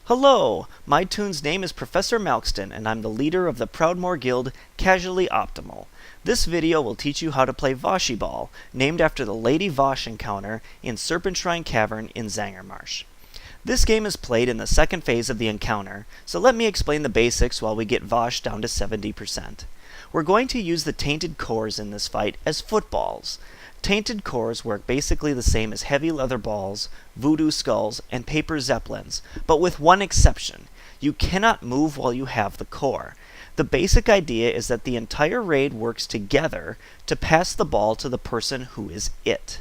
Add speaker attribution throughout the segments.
Speaker 1: Hello! My toon's name is Professor Malksten, and I'm the leader of the Proudmoore guild, Casually Optimal. This video will teach you how to play Vashjyball, named after the Lady Vash encounter in Serpent Shrine Cavern in Zangarmarsh. This game is played in the second phase of the encounter, so let me explain the basics while we get Vash down to 70%. We're going to use the tainted cores in this fight as footballs. Tainted cores work basically the same as heavy leather balls, voodoo skulls, and paper zeppelins, but with one exception. You cannot move while you have the core. The basic idea is that the entire raid works together to pass the ball to the person who is it.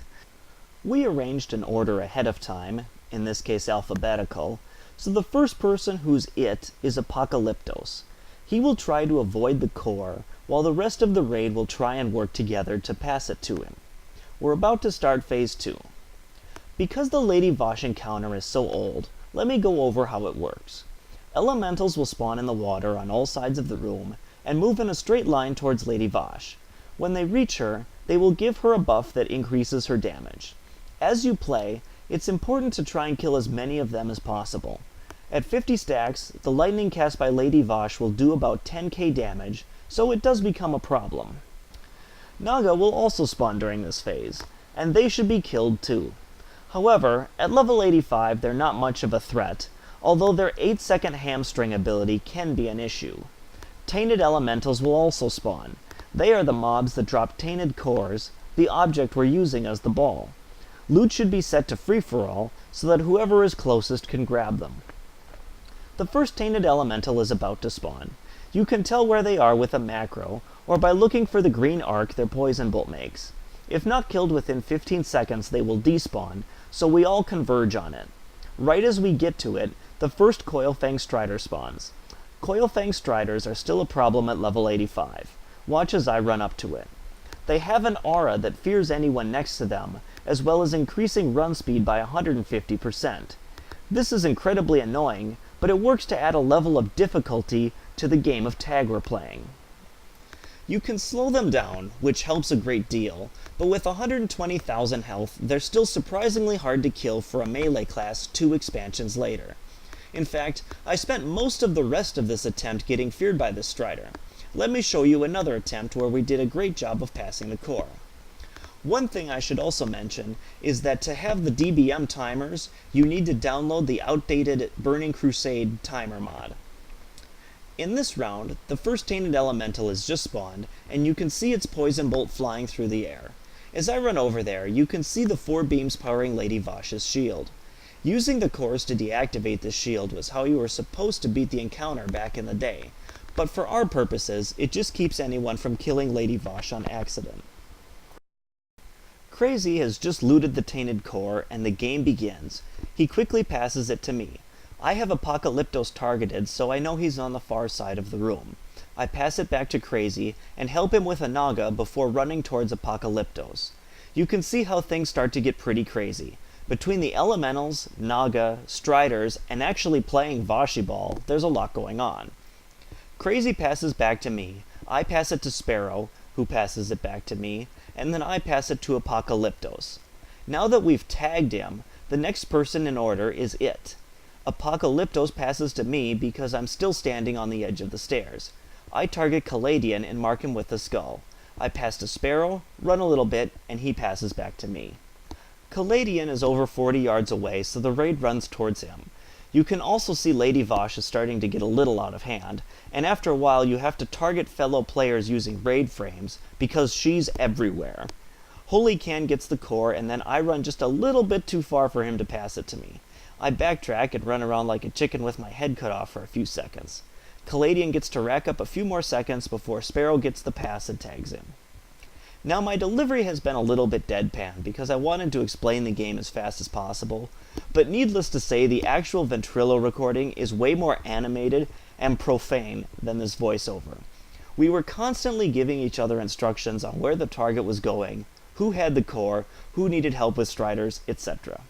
Speaker 1: We arranged an order ahead of time, in this case alphabetical, so the first person who's it is Apocalyptos. He will try to avoid the core, while the rest of the raid will try and work together to pass it to him. We're about to start Phase 2. Because the Lady Vash encounter is so old, let me go over how it works. Elementals will spawn in the water on all sides of the room, and move in a straight line towards Lady Vash. When they reach her, they will give her a buff that increases her damage. As you play, it's important to try and kill as many of them as possible. At 50 stacks, the lightning cast by Lady Vash will do about 10k damage, so it does become a problem. Naga will also spawn during this phase, and they should be killed too. However, at level 85 they're not much of a threat, although their 8-second hamstring ability can be an issue. Tainted elementals will also spawn. They are the mobs that drop tainted cores, the object we're using as the ball. Loot should be set to free-for-all, so that whoever is closest can grab them. The first tainted elemental is about to spawn. You can tell where they are with a macro, or by looking for the green arc their poison bolt makes. If not killed within 15 seconds, they will despawn, so we all converge on it. Right as we get to it, the first Coilfang Strider spawns. Coilfang Striders are still a problem at level 85. Watch as I run up to it. They have an aura that fears anyone next to them, as well as increasing run speed by 150%. This is incredibly annoying, but it works to add a level of difficulty to the game of tag we're playing. You can slow them down, which helps a great deal, but with 120,000 health, they're still surprisingly hard to kill for a melee class 2 expansions later. In fact, I spent most of the rest of this attempt getting feared by this Strider. Let me show you another attempt where we did a great job of passing the core. One thing I should also mention is that to have the DBM timers, you need to download the outdated Burning Crusade timer mod. In this round, the first tainted elemental is just spawned, and you can see its poison bolt flying through the air. As I run over there, you can see the 4 beams powering Lady Vash's shield. Using the cores to deactivate this shield was how you were supposed to beat the encounter back in the day, but for our purposes, it just keeps anyone from killing Lady Vash on accident. Crazy has just looted the tainted core, and the game begins. He quickly passes it to me. I have Apocalyptos targeted, so I know he's on the far side of the room. I pass it back to Crazy, and help him with a Naga before running towards Apocalyptos. You can see how things start to get pretty crazy. Between the elementals, Naga, Striders, and actually playing Vashjyball, there's a lot going on. Crazy passes back to me, I pass it to Sparrow, who passes it back to me, and then I pass it to Apocalyptos. Now that we've tagged him, the next person in order is it. Apocalyptos passes to me because I'm still standing on the edge of the stairs. I target Caladian and mark him with the skull. I pass to Sparrow, run a little bit, and he passes back to me. Caladian is over 40 yards away, so the raid runs towards him. You can also see Lady Vash is starting to get a little out of hand, and after a while you have to target fellow players using raid frames, because she's everywhere. Holy Can gets the core, and then I run just a little bit too far for him to pass it to me. I backtrack and run around like a chicken with my head cut off for a few seconds. Caladian gets to rack up a few more seconds before Sparrow gets the pass and tags him. Now my delivery has been a little bit deadpan because I wanted to explain the game as fast as possible, but needless to say the actual Ventrilo recording is way more animated and profane than this voiceover. We were constantly giving each other instructions on where the target was going, who had the core, who needed help with Striders, etc.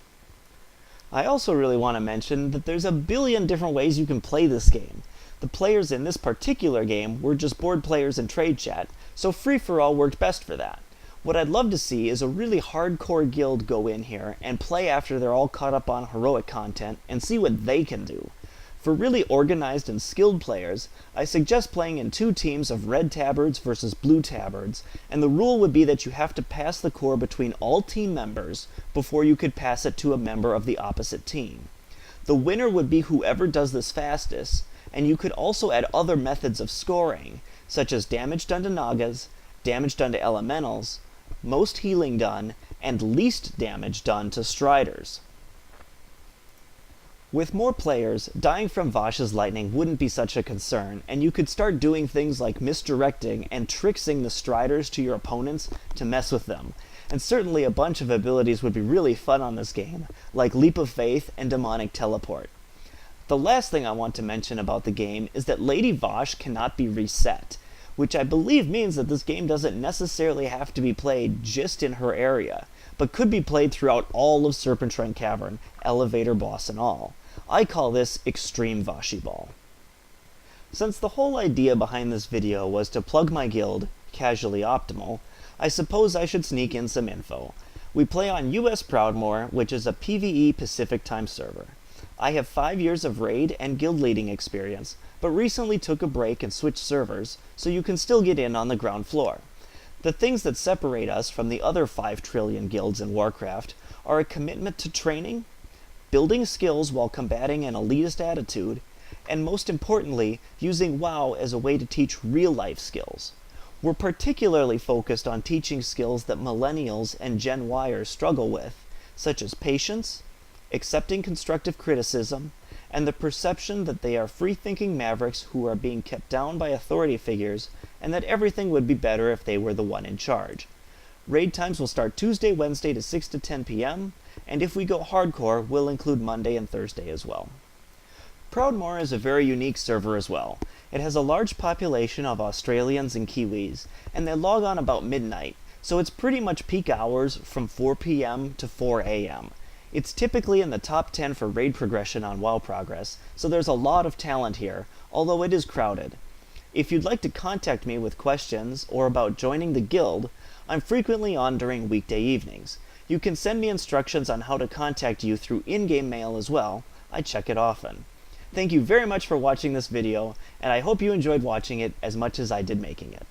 Speaker 1: I also really want to mention that there's a billion different ways you can play this game. The players in this particular game were just board players in trade chat, so free-for-all worked best for that. What I'd love to see is a really hardcore guild go in here and play after they're all caught up on heroic content and see what they can do. For really organized and skilled players, I suggest playing in 2 teams of red tabards versus blue tabards, and the rule would be that you have to pass the core between all team members before you could pass it to a member of the opposite team. The winner would be whoever does this fastest, and you could also add other methods of scoring, such as damage done to Nagas, damage done to elementals, most healing done, and least damage done to Striders. With more players, dying from Vash's lightning wouldn't be such a concern, and you could start doing things like misdirecting and tricksing the Striders to your opponents to mess with them. And certainly a bunch of abilities would be really fun on this game, like Leap of Faith and Demonic Teleport. The last thing I want to mention about the game is that Lady Vash cannot be reset, which I believe means that this game doesn't necessarily have to be played just in her area, but could be played throughout all of Serpentrine Cavern, elevator boss and all. I call this Extreme Vashjyball. Since the whole idea behind this video was to plug my guild, Casually Optimal, I suppose I should sneak in some info. We play on US Proudmoore, which is a PvE Pacific Time server. I have 5 years of raid and guild leading experience, but recently took a break and switched servers, so you can still get in on the ground floor. The things that separate us from the other 5 trillion guilds in Warcraft are a commitment to training, building skills while combating an elitist attitude, and most importantly, using WoW as a way to teach real-life skills. We're particularly focused on teaching skills that millennials and Gen Yers struggle with, such as patience, accepting constructive criticism, and the perception that they are free-thinking mavericks who are being kept down by authority figures, and that everything would be better if they were the one in charge. Raid times will start Tuesday, Wednesday to 6 to 10 p.m., and if we go hardcore, we'll include Monday and Thursday as well. Proudmoore is a very unique server as well. It has a large population of Australians and Kiwis, and they log on about midnight, so it's pretty much peak hours from 4 p.m. to 4 a.m. It's typically in the top 10 for raid progression on WoW Progress, so there's a lot of talent here, although it is crowded. If you'd like to contact me with questions or about joining the guild, I'm frequently on during weekday evenings. You can send me instructions on how to contact you through in-game mail as well. I check it often. Thank you very much for watching this video, and I hope you enjoyed watching it as much as I did making it.